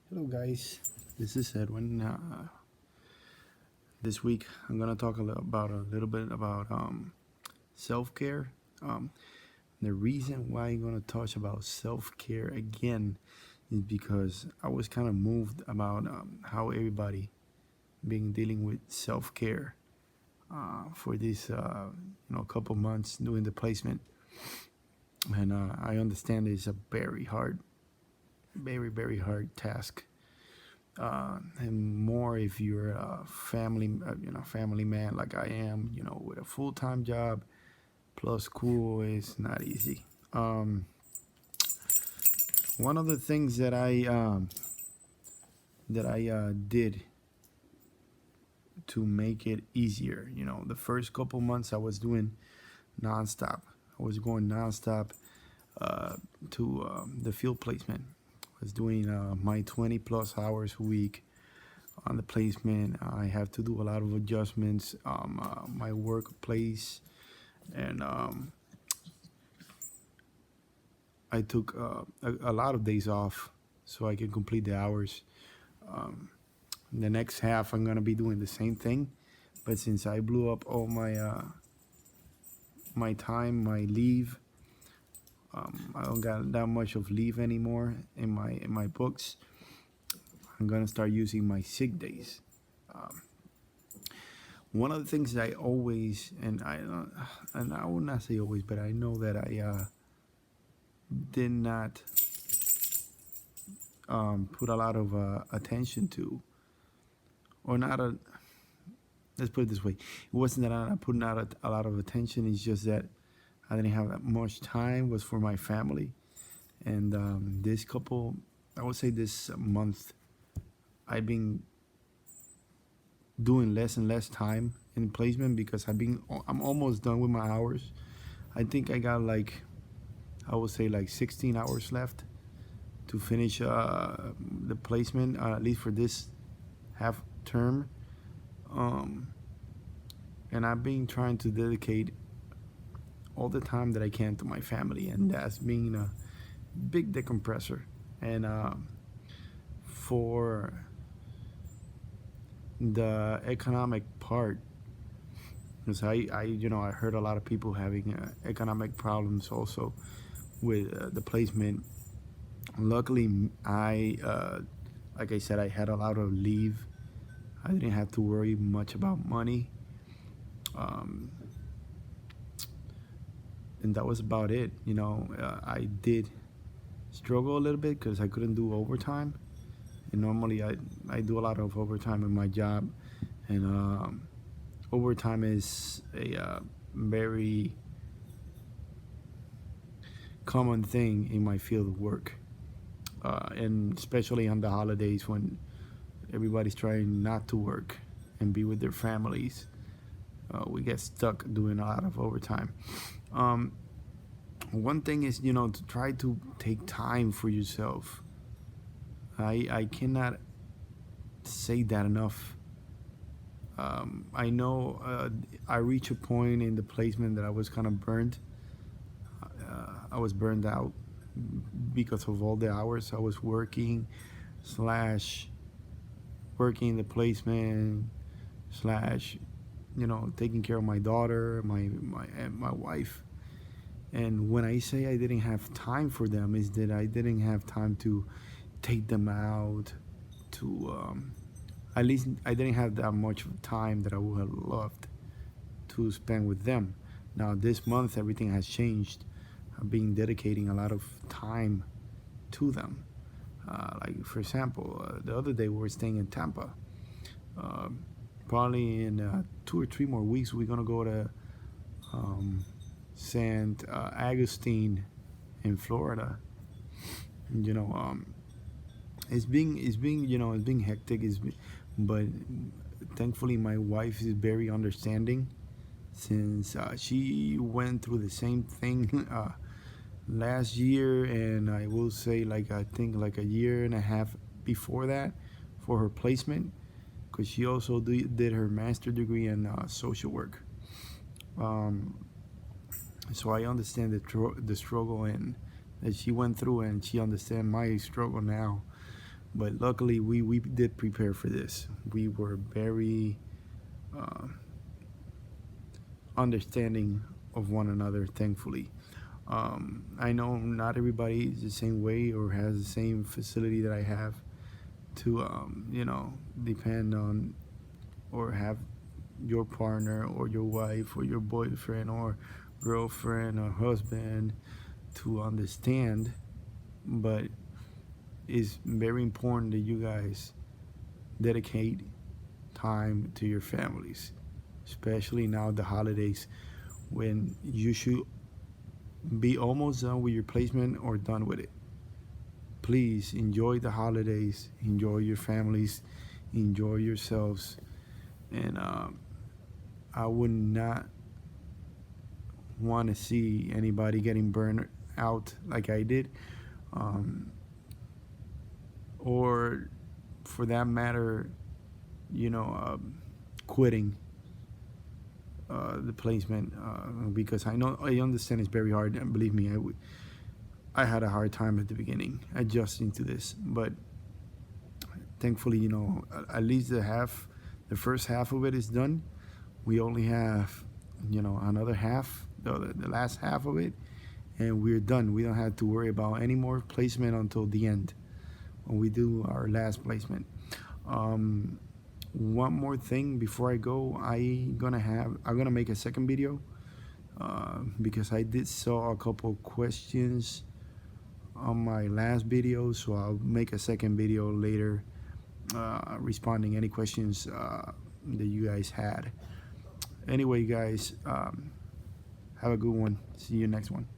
Hello, guys. This is Edwin. This week, I'm gonna talk a little bit about self care. Um, the reason why I'm gonna touch about self care again is because I was kind of moved about how everybody being dealing with self care for this couple months doing the placement, and I understand it's a very hard, very hard task, and more if you're a family man like I am, with a full-time job plus school is not easy. One of the things that I did to make it easier, the first couple months I was doing nonstop. I was going nonstop uh, to the field placement. I was doing my 20 plus hours a week on the placement. I have to do a lot of adjustments, my workplace, and I took a lot of days off so I can complete the hours. Um, the next half, I'm gonna be doing the same thing, but since I blew up all my time, my leave, I don't got that much of leave anymore in my books. I'm gonna start using my sick days. Um, One of the things that I always, and I will not say always, but I know that I did not put a lot of attention to, or not a. Let's put it this way: it wasn't that I'm not putting out a lot of attention. It's just that I didn't have that much time. Was for my family, and I would say this month, I've been doing less and less time in placement because I'm almost done with my hours. I think I got like, I would say like 16 hours left to finish the placement, at least for this half term. Um, and I've been trying to dedicate all the time that I can to my family, and that's being a big decompressor. And for the economic part, because I heard a lot of people having economic problems also with the placement. Luckily, like I said, I had a lot of leave. I didn't have to worry much about money, um, and that was about it. I did struggle a little bit because I couldn't do overtime, and normally I do a lot of overtime in my job, and overtime is a very common thing in my field of work, and especially on the holidays when everybody's trying not to work and be with their families. We get stuck doing a lot of overtime. Um, One thing is, to try to take time for yourself. I cannot say that enough. I know I reached a point in the placement that I was kind of burned. I was burned out because of all the hours I was working, slash working in the placement, slash taking care of my daughter, my wife. And when I say I didn't have time for them, is that I didn't have time to take them out, to at least I didn't have that much time that I would have loved to spend with them. Now this month everything has changed. I've been dedicating a lot of time to them. Like for example, the other day we were staying in Tampa. Um, Probably in 2 or 3 more weeks we're gonna go to um, St. Augustine in Florida. You know, it's being hectic. But thankfully my wife is very understanding since she went through the same thing last year, and I will say like I think like a year and a half before that for her placement, because she also did her master degree in social work. Um, so I understand the struggle and that she went through, and she understands my struggle now. But luckily, we did prepare for this. We were very uh, understanding of one another, thankfully. I know not everybody is the same way or has the same facility that I have to, depend on or have your partner or your wife or your boyfriend or girlfriend or husband to understand. But it's very important that you guys dedicate time to your families, especially now the holidays when you should be almost done with your placement or done with it. Please enjoy the holidays, enjoy your families, enjoy yourselves, and I would not want to see anybody getting burned out like I did, um, or for that matter, you know, quitting the placement because I understand it's very hard, and believe me, I had a hard time at the beginning adjusting to this, but thankfully, at least the first half of it is done. We only have, another half, the last half of it, and we're done. We don't have to worry about any more placement until the end when we do our last placement. One more thing before I go, I'm gonna make a second video because I did saw a couple questions on my last video, so I'll make a second video later responding any questions that you guys had. Anyway, guys, have a good one. See you next one.